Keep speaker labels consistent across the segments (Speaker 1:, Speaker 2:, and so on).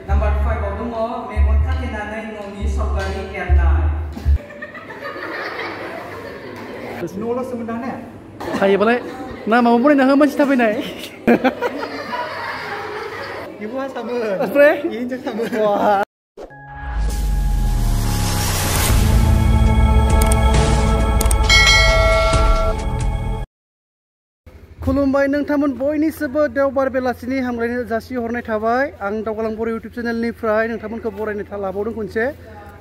Speaker 1: Number 5 dङ मेगन खाथेनानै न'नि सावगारि एरनाय
Speaker 2: न'ल' सोमोनदां ने
Speaker 3: हायोबालाय नामाबो बनायना हो मानसि थाबायनाय
Speaker 2: ibu sama
Speaker 3: ओमफ्राय
Speaker 2: ini sama
Speaker 3: खुलुमबाय नोंथांमोन बयनिसिमबो देवबार बेलासिनि हामलायनाय जासिहरनाय थाबाय आं दावगालां बर' इउटिउब चेनेलनिफ्राय नोंथांमोनखौ बरायनो लाबावदों खनसे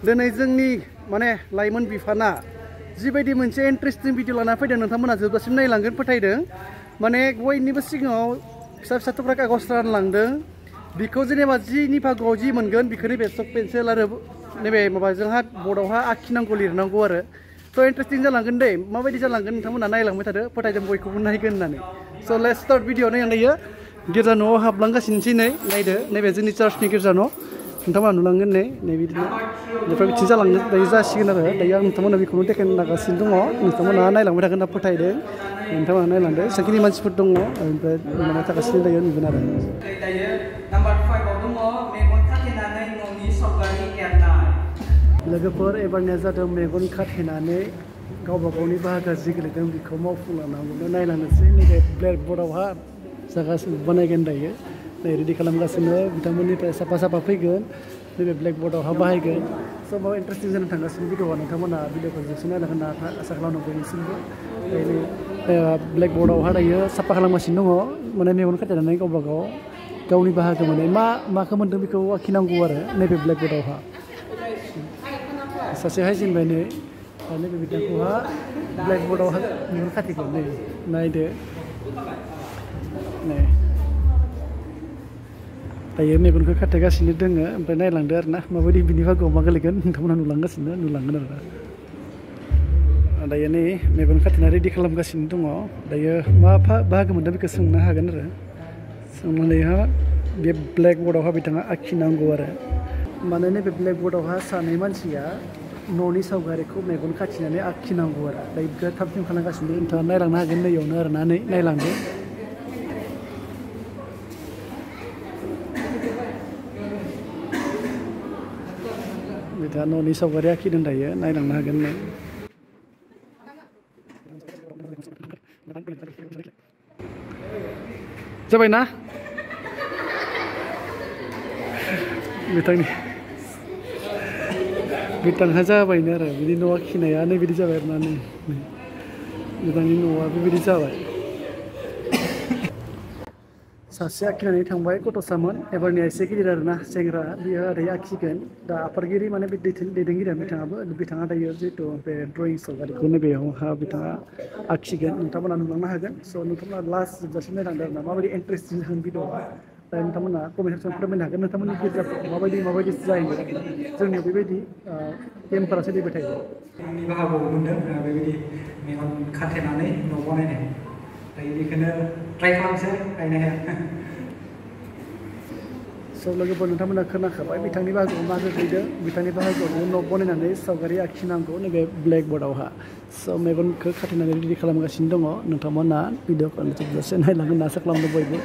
Speaker 3: दिनै जोंनि माने लाइमोन बिफाना जिबायदि मोनसे इन्टारेस्टिं भिडिअ लाना फैदों नोंथांमोना जोबजासिम नायलांगोन फोथायदों माने बयनिबो सिगाङाव फिसा फिसा थुख्रा कागज रानलांदों बिखौ जेनेबा जिनि भागोआव जि मोनगोन बेखौ नैबे चक पेन्सिल आरो नैबे माबाजोंहा बर्डआवहा आखिनांगौ लिरनांगौ आरो स' इन्टारेस्टिं जालांगोन दे माबायदि जालांगोन नोंथांमोना नायलांबाय थादो फोथायदों बयखौबो नायगोन होननानै स' लेट्स स्टार्ट भिडिअ नायो गिर्जा न'आव हाबलांगासिनोसै नायदो नैबे जोंनि चार्चनि गिर्जा न' नोंथांमोना नुलांगोन नै बिदिनो बेनिफ्राय बिथिं जालांनो दायो जासिगोन आरो दायो आं नोंथांमोना बेखौनो देखायनो नागासिनो दङ नोंथांमोना नायलांबाय थागोन होनना फोथायदों नोंथांमोना नायलांदो जेसेबांखिनि मानसिफोर दङ ओमफ्राय नायलांबाय थागासिनो दायो नुगोन आरो
Speaker 1: दायो नाम्बार 5 दङ मेगन खाथेनानै न'नि सावगारि एरनाय
Speaker 3: लोगोफोर एबारनिया जादों मेगन खाथेनानै गावबा गावनि बाहागोआ जि गेलेदों बेखौ मावफुंलांनांगौ नायलांनोसै नैबे ब्लेक बर्डआवहा जागासिनो बानायगोन दायो नै रेडि खालामगासिनो बिथांमोननिफ्राय साफा साफा फैगोन नैबे ब्लेक बर्डआवहा बाहायगोन स' माबा इन्टारेस्टिं जानो थांगासिनो भिडिअआ नोंथांमोना भिडिअखौ जोबसिम नायलांगोन होनना आसा खालामदों बयनिसिमबो ब्लेक बर्डआवहा दायो साफा खालामगासिनो दङ माने मेगन खाथेनानै गावबा गाव गावनि बाहागो मोननाय माखौ मोन्दों बेखौ आखिनांगौ आरो नैबे ब्लेक बर्डआवहा सासे हायजेनबाय नै नैबे बिथांखौहा ब्लेक बर्डआवहा मेगन खाथेगोन नै नायदो नै दायो मेगनखौ खाथेगासिनो दोङो ओमफ्राय नायलांदो आरो ना माबायदि बिनि भागोआव मा गोलैगोन नोंथांमोना नुलांगोन आरो दायो नै मेगन खाथेना रेडि खालामगासिनो दङ दायो मा बाहागो मोनदों बेखौ सोंनो हागोन आरो सोंनानैहा बे ब्लेक बर्डआवहा बिथाङा आखिनांगौ आरो माने नैबे ब्लेक बर्डआवहा सानै मानसिया न'नि सावगारिखौ मेगन खाथिनानै आखिनांगौ आरो दायो बेखौ थाब थिम खालामगासिनो नोंथाङा नायलांनो हागोन नैयावनो आरो ना नायलांदो बिथाङा न'नि सावगारि आखिदों दायो नायलांनो हागोन नै जाबायना बिथांहा जाबायनो आरो बिदि न' आखिनाया नै बिदि जाबाय आरो ना नै बिथांनि न'आ बेबायदि जाबाय सासे आखिनानै थांबाय गथ'सामोन एबारनिया एसे गिदिर आरोना सेंग्रा बियो ओरै आखिगोन दा आफादगिरि माने बे दैदेनगिरिया बिथाङा दायो जिहेतु बे ड्रयिं सावगारिखौ नैबेयावहा बिथाङा आखिगोन नोंथांमोना नुलांनो हागोन स' नोंथांमोना लास्ट जोबजासिम नायलांदो आरो ना माबायदि इन्टारेस्टिं जागोन भिडिअआ दा नोंथांमोना कमेन्ट सेक्सनाव फोरमायनो हागोन नोंथांमोननि गिर्जाफोराव माबायदि जायो जोंनियाव बेबायदि गेमफोरा सोलिबाय थायो
Speaker 2: आंनि बाहागोआव मोनदों बेबायदि मेगन खाथेनानै न' बानायनाय दायो बेखौनो ट्राइ खालामसै हायनो हाया
Speaker 3: स' लोगोफोर नोंथांमोना खोनाखाबाय बिथांनि बाहागोआव मा गोग्लैदों बिथांनि बाहागोआव न' बनायनानै सावगारि आखिनांगौ नैबे ब्लेक बर्डआवहा स' मेगनखौ खाथेनानै रेडि खालामगासिनो दङ नोंथांमोना भिडिअखौ जोबजासे नायलांगोन होनना आसा खालामदों बयबो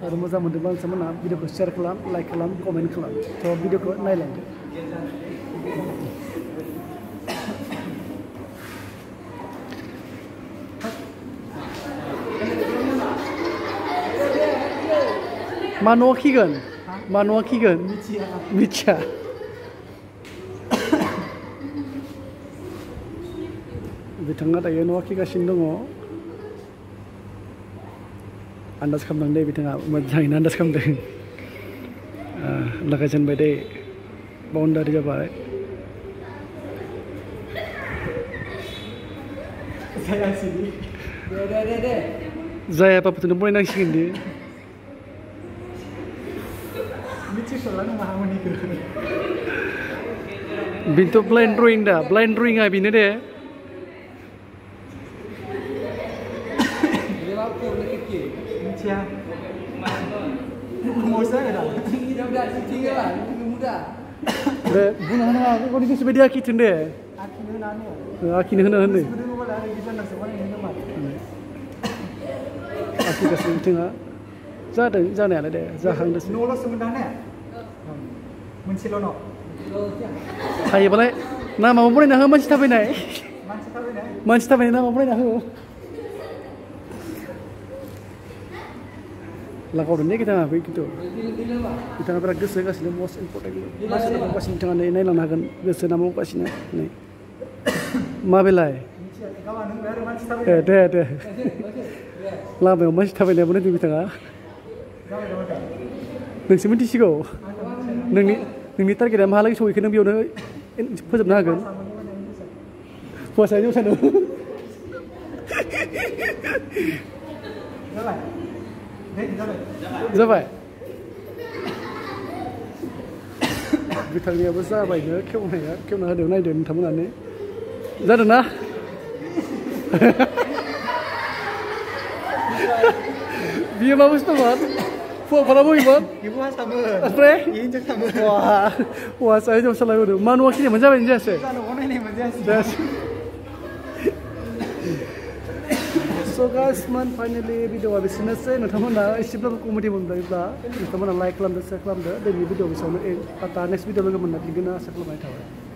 Speaker 3: आरो मोजां मोनदोंबा नोंथांमोना भिडिअखौ शेयार खालाम लाइक खालाम कमेन्ट खालाम थ' भिडिअखौ नायलांदो मा न' आखिगोन मा न' आखिगोन मिथिया बिथाङा दायो न' आखिगासिनो दङ आन्दाज खालामदों दे बिथाङा मोजाङैनो आन्दाज खालामदों लागायजेनबाय दे बाउन्डारि जाबाय जायाबाबोथ' बनायनांसिगोन दे बेनोथ' ब्लाइन्ड ड्रयिं दा ब्लाइन्ड ड्रयिंआ बेनो दे दे बुंनो हानाङा गावनि गोसो बायदि आखिथों दे आखिनो होनो आखिगासिनो बिथाङा जादों जानायालाय दे जाहांदोंसो
Speaker 2: न'ल' सोमोनदां ने मोनसेल' न'
Speaker 3: हायोबालाय नामाबो बनायना हो मानसि थाबायनाय
Speaker 2: मानसि थाबायनाय
Speaker 3: मानसि थाबायनाय नामा बनायना हो लागावदों ने बिथाङा बै खिन्थु बिथाङा बिराद गोसो होगासिनो मस्ट इम्परटेन्ट मानसि मावगासिनो बिथाङा नै नायलांनो हागोन गोसो होना मावगासिनो नै माबेलाय दे दे लामायाव मानसि थाबायनायाबो नायदों बिथाङा नोंसो मिथिसिगौ नोंनि टारगेटआ माहालागै सहैखो नों बेयावनो फोजोबनो हागोन फुवासाया जौसानो जाबाय बिथांनियाबो जाबायनो खेवना होदों नायदों नोंथांमोनानो जादोंना बियो मा बुस्थुमोन फुवाफोरा बहिमोन ओमफ्राय हौवासा हिन्जावसालाय होदों मा न'आ खिनिमोन जाबाय जायासै So guys, finally video बिसोरनोसै नोंथांमोना एसेब्लाबो कमेडि मोनबायब्ला नोंथांमोना लाइक खालामदो शेयार खालामदो दिनैनि भिडिअ बिसोरावनो नेक्स्ट भिडिअ लोगो मोनफिनगोन आसा खालामनाय थाबाय